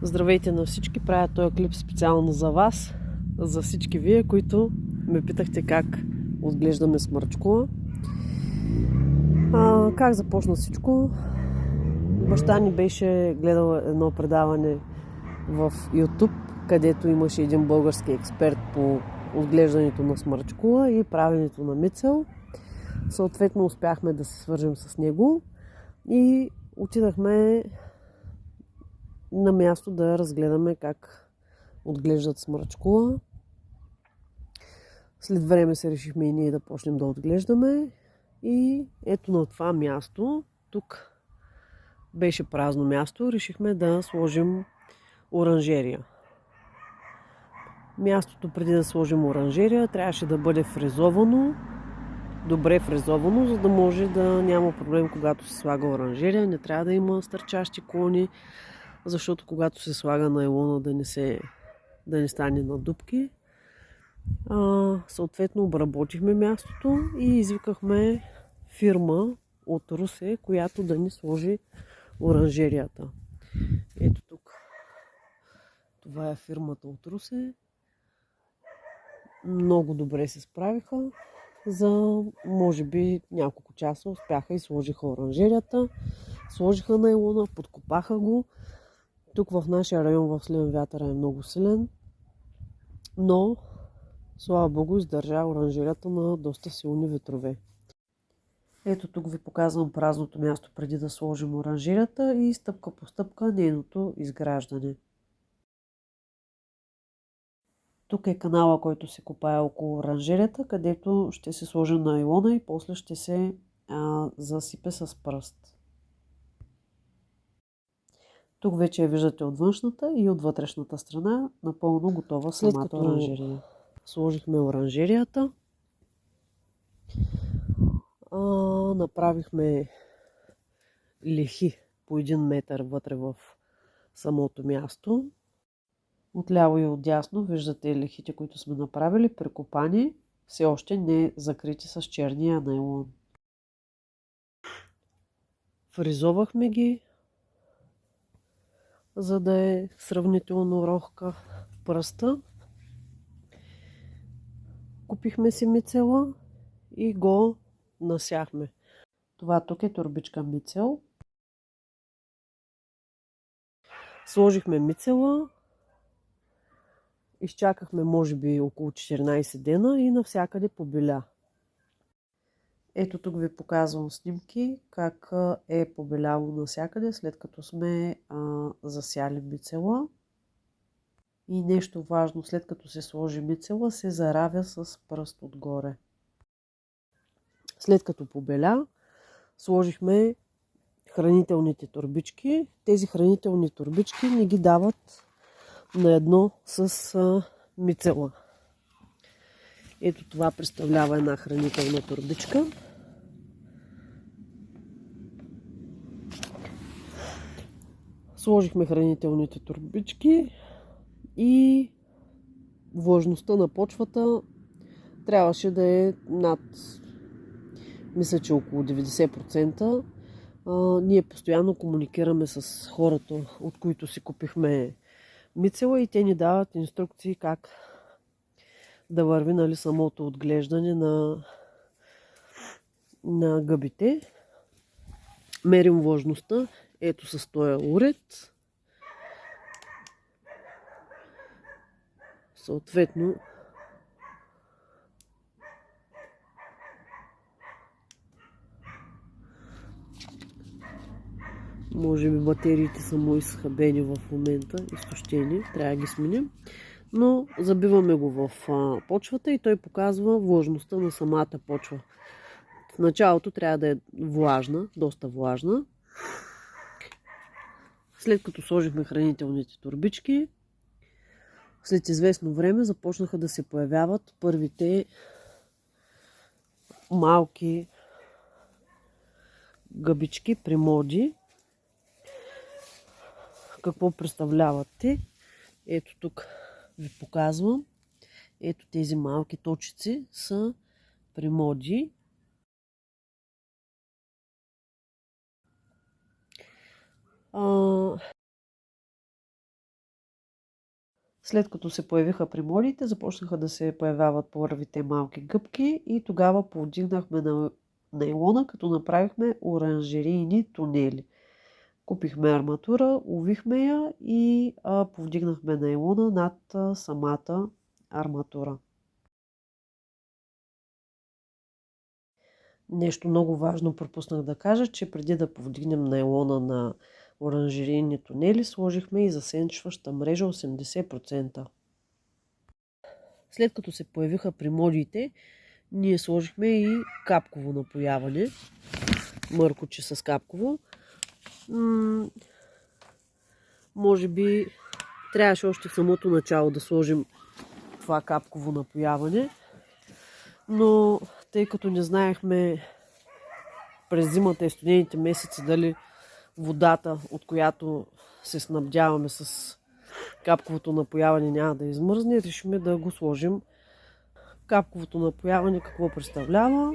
Здравейте на всички! Правя този клип специално за вас, за всички вие, които ме питахте как отглеждаме смърчкова. Как започна всичко? Баща ни беше гледал едно предаване в YouTube, където имаше един български експерт по отглеждането на смърчкова и правенето на мицел. Съответно успяхме да се свържем с него и отидахме на място да разгледаме как отглеждат смръчкова. След време се решихме и ние да почнем да отглеждаме. И ето на това място, тук беше празно място, решихме да сложим оранжерия. Мястото преди да сложим оранжерия трябваше да бъде фрезовано, добре фрезовано, за да може да няма проблем, когато се слага оранжерия. Не трябва да има стърчащи клони, защото когато се слага найлона да не стане на дупки. Съответно обработихме мястото и извикахме фирма от Русе, която да ни сложи оранжерията. Ето тук. Това е фирмата от Русе. Много добре се справиха. За може би няколко часа успяха и сложиха оранжерията. Сложиха найлона, подкопаха го. Тук в нашия район в Сливен вятъра е много силен. Но слава Богу, издържа оранжерията на доста силни ветрове. Ето тук ви показвам празното място преди да сложим оранжерията и стъпка по стъпка нейното изграждане. Тук е канала, който се копае около оранжерията, където ще се сложи найлона и после ще се засипе с пръст. Тук вече я виждате от външната и от вътрешната страна, напълно готова самата оранжерия. Сложихме оранжерията. Направихме лехи по 1 метър вътре в самото място. Отляво и отдясно виждате лехите, които сме направили, прекопани, все още не закрити с черния найлон. Фрезовахме ги, за да е сравнително рохка пръста. Купихме си мицела и го насяхме. Това тук е торбичка мицел. Сложихме мицела, изчакахме може би около 14 дена и навсякъде побеля. Ето тук ви показвам снимки как е побеляло навсякъде, след като сме засяли мицела. И нещо важно, след като се сложи мицела, се заравя с пръст отгоре. След като побеля, сложихме хранителните торбички. Тези хранителни торбички ни ги дават наедно с мицела. Ето това представлява една хранителна торбичка. Сложихме хранителните торбички и влажността на почвата трябваше да е над, мисля, че около 90%. Ние постоянно комуникираме с хората, от които си купихме мицела и те ни дават инструкции как да върви самото отглеждане на гъбите. Мерим влажността, ето с този уред. Съответно може би батериите са му изхабени в момента, изтощени, трябва да ги сменим. Но забиваме го в почвата и той показва влажността на самата почва. В началото трябва да е влажна, доста влажна. След като сложихме хранителните торбички, след известно време започнаха да се появяват първите малки гъбички, примоди. Какво представляват те? Ето тук ви показвам. Ето тези малки точици са примоди. След като се появиха приморите, започнаха да се появяват първите малки гъбки и тогава повдигнахме на нейлона, като направихме оранжерийни тунели. Купихме арматура, увихме я и повдигнахме нейлона над самата арматура. Нещо много важно пропуснах да кажа, че преди да повдигнем нейлона на оранжерийни тунели, сложихме и засенчваща мрежа 80%. След като се появиха приморите, ние сложихме и капково напояване. Мъркоче с капково. Може би трябваше още в самото начало да сложим това капково напояване. Но тъй като не знаехме през зимата и студените месеци дали водата, от която се снабдяваме с капковото напояване, няма да измръзне, решихме да го сложим. Капковото напояване какво представлява?